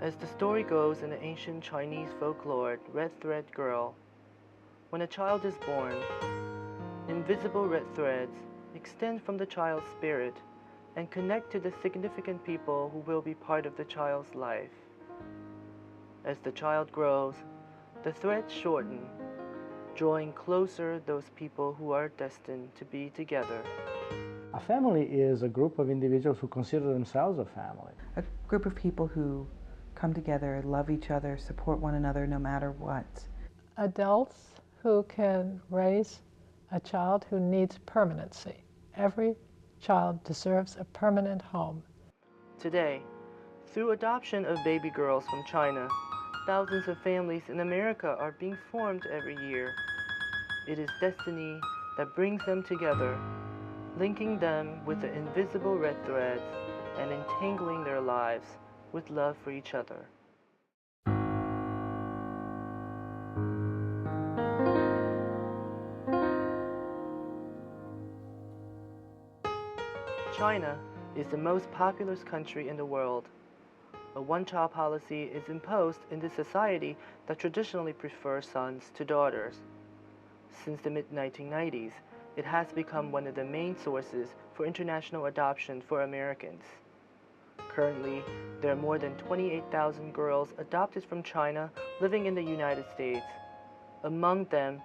As the story goes in the ancient Chinese folklore, Red Thread Girl, when a child is born, invisible red threads extend from the child's spirit and connect to the significant people who will be part of the child's life. As the child grows, the threads shorten, drawing closer those people who are destined to be together. A family is a group of individuals who consider themselves a family. A group of people who come together, love each other, support one another no matter what. Adults who can raise a child who needs permanency. Every child deserves a permanent home. Today, through adoption of baby girls from China, thousands of families in America are being formed every year. It is destiny that brings them together, linking them with the invisible red threads and entangling their lives with love for each other. China is the most populous country in the world. A one-child policy is imposed in this society that traditionally prefers sons to daughters. Since the mid-1990s, it has become one of the main sources for international adoption for Americans. Currently, there are more than 28,000 girls adopted from China living in the United States. Among them,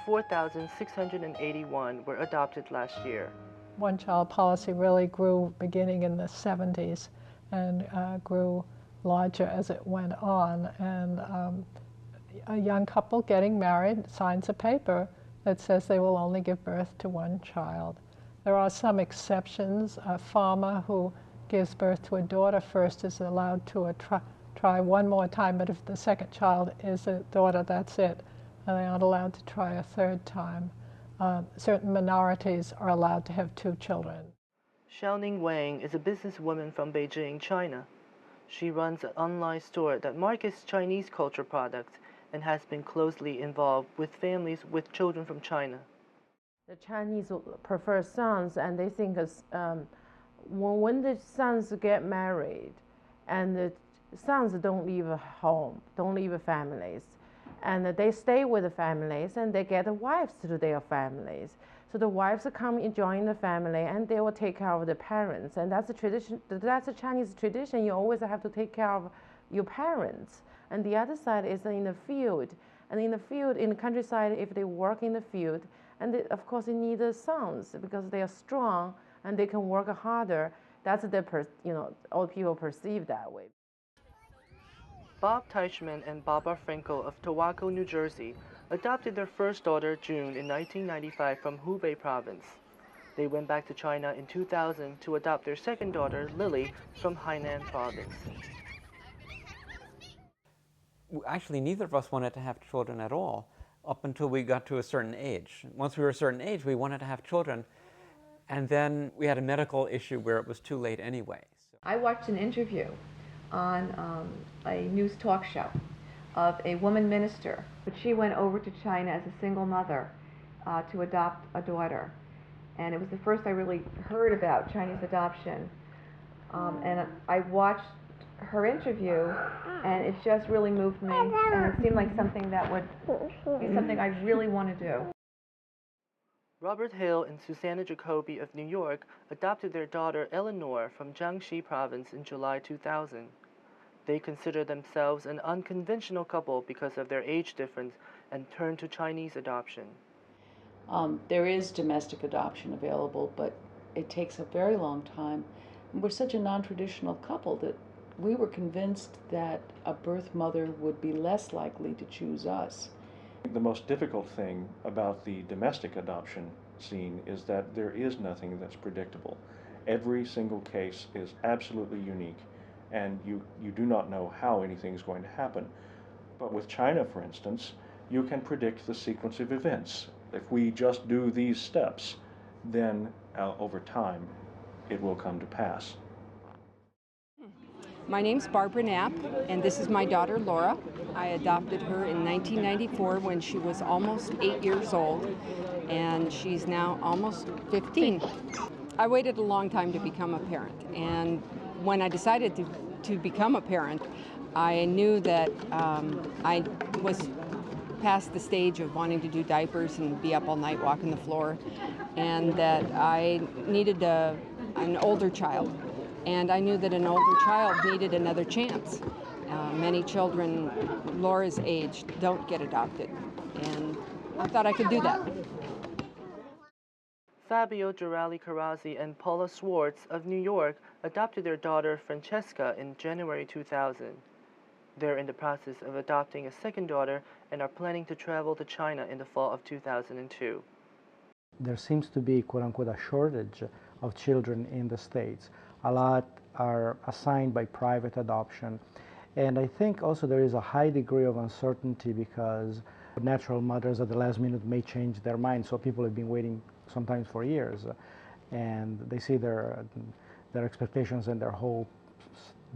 4,681 were adopted last year. One-child policy really grew beginning in the 70s and grew larger as it went on. And a young couple getting married signs a paper that says they will only give birth to one child. There are some exceptions. A farmer who gives birth to a daughter first is allowed to try one more time, but if the second child is a daughter, that's it. And they aren't allowed to try a third time. Certain minorities are allowed to have 2 children. Xiaoning Wang is a businesswoman from Beijing, China. She runs an online store that markets Chinese culture products and has been closely involved with families with children from China. The Chinese prefer sons, and they think when the sons get married and the sons don't leave a home, don't leave families, and they stay with the families and they get wives to their families. So the wives come and join the family and they will take care of the parents. And that's a tradition, that's a Chinese tradition. You always have to take care of your parents. And the other side is in the field. And in the field, in the countryside, if they work in the field, and they, of course they need the sons because they are strong and they can work harder. That's the, all people perceive that way. Bob Teichman and Barbara Frankel of Towako, New Jersey, adopted their first daughter, June, in 1995 from Hubei province. They went back to China in 2000 to adopt their second daughter, Lily, from Hainan province. Actually, neither of us wanted to have children at all up until we got to a certain age. Once we were a certain age, we wanted to have children, and then we had a medical issue where it was too late anyway. I watched an interview on a news talk show of a woman minister. But she went over to China as a single mother to adopt a daughter. And it was the first I really heard about Chinese adoption. And I watched her interview, and it just really moved me. And it seemed like something that would be something I really want to do. Robert Hill and Susanna Jacoby of New York adopted their daughter Eleanor from Jiangxi province in July 2000. They consider themselves an unconventional couple because of their age difference and turned to Chinese adoption. There is domestic adoption available, but it takes a very long time. And we're such a non-traditional couple that we were convinced that a birth mother would be less likely to choose us. The most difficult thing about the domestic adoption scene is that there is nothing that's predictable. Every single case is absolutely unique, and you do not know how anything is going to happen. But with China, for instance, you can predict the sequence of events. If we just do these steps, then over time, it will come to pass. My name's Barbara Knapp, and this is my daughter Laura. I adopted her in 1994 when she was almost 8 years old, and she's now almost 15. I waited a long time to become a parent, and when I decided to become a parent, I knew that I was past the stage of wanting to do diapers and be up all night walking the floor, and that I needed an older child. And I knew that an older child needed another chance. Many children Laura's age don't get adopted, and I thought I could do that. Fabio Giraldi-Carazzi and Paula Swartz of New York adopted their daughter Francesca in January 2000. They're in the process of adopting a second daughter and are planning to travel to China in the fall of 2002. There seems to be, quote-unquote, a shortage of children in the States. A lot are assigned by private adoption. And I think also there is a high degree of uncertainty because natural mothers at the last minute may change their mind. So people have been waiting sometimes for years, and they see their expectations and their hopes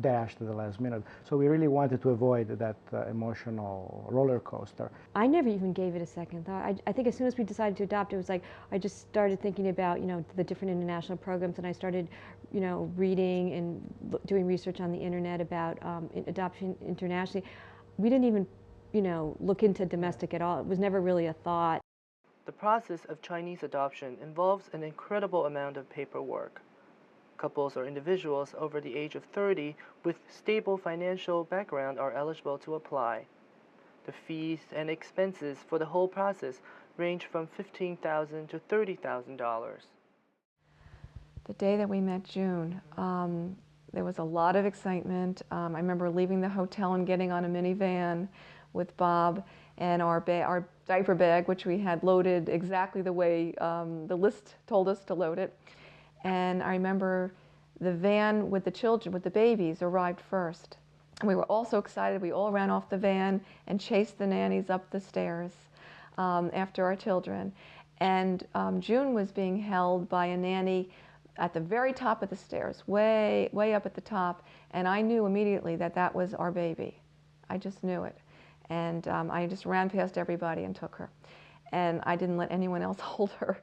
dashed at the last minute. So we really wanted to avoid that emotional roller coaster. I never even gave it a second thought. I think as soon as we decided to adopt, it was like I just started thinking about, you know, the different international programs, and I started, you know, reading and doing research on the internet about adoption internationally. We didn't even, you know, look into domestic at all. It was never really a thought. The process of Chinese adoption involves an incredible amount of paperwork. Couples or individuals over the age of 30 with stable financial background are eligible to apply. The fees and expenses for the whole process range from $15,000 to $30,000. The day that we met June, there was a lot of excitement. I remember leaving the hotel and getting on a minivan with Bob and our diaper bag, which we had loaded exactly the way the list told us to load it. And I remember the van with the children, with the babies, arrived first. And we were all so excited. We all ran off the van and chased the nannies up the stairs after our children. And June was being held by a nanny at the very top of the stairs, way up at the top. And I knew immediately that that was our baby. I just knew it. And I just ran past everybody and took her. And I didn't let anyone else hold her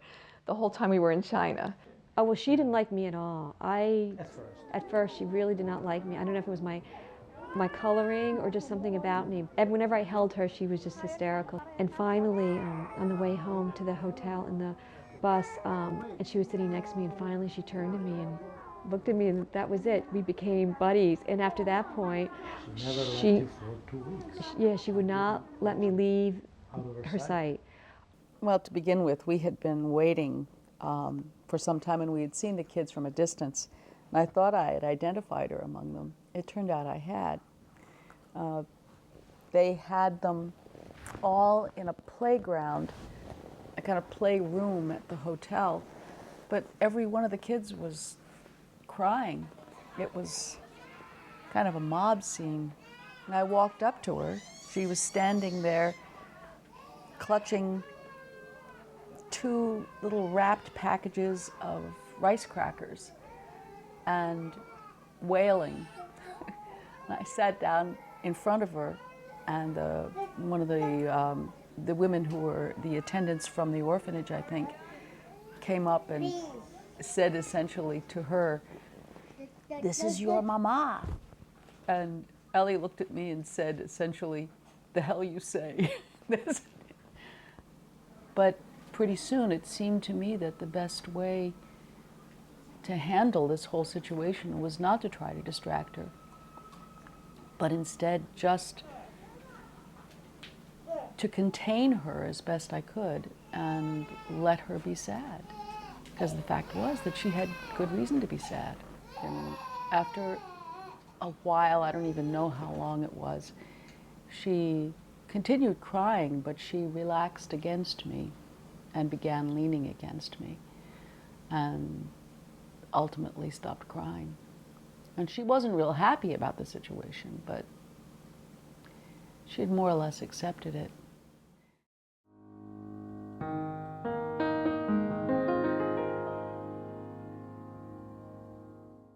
the whole time we were in China. Oh, well, she didn't like me at all. At first, she really did not like me. I don't know if it was my coloring or just something about me. And whenever I held her, she was just hysterical. And finally, on the way home to the hotel in the bus, and she was sitting next to me, and finally she turned to me and looked at me, and that was it. We became buddies. And after that point, She never left you for 2 weeks. Yeah, she would not let me leave her sight. Well, to begin with, we had been waiting for some time, and we had seen the kids from a distance, and I thought I had identified her among them. It turned out I had. They had them all in a playground, a kind of playroom at the hotel, but every one of the kids was crying. It was kind of a mob scene. And I walked up to her. She was standing there clutching 2 little wrapped packages of rice crackers and wailing. And I sat down in front of her, and one of the women who were the attendants from the orphanage, I think, came up and said essentially to her, "This is your mama." And Ellie looked at me and said essentially, "The hell you say." But pretty soon it seemed to me that the best way to handle this whole situation was not to try to distract her, but instead just to contain her as best I could and let her be sad. Because the fact was that she had good reason to be sad. And after a while, I don't even know how long it was, she continued crying, but she relaxed against me and began leaning against me and ultimately stopped crying. And she wasn't real happy about the situation, but she had more or less accepted it.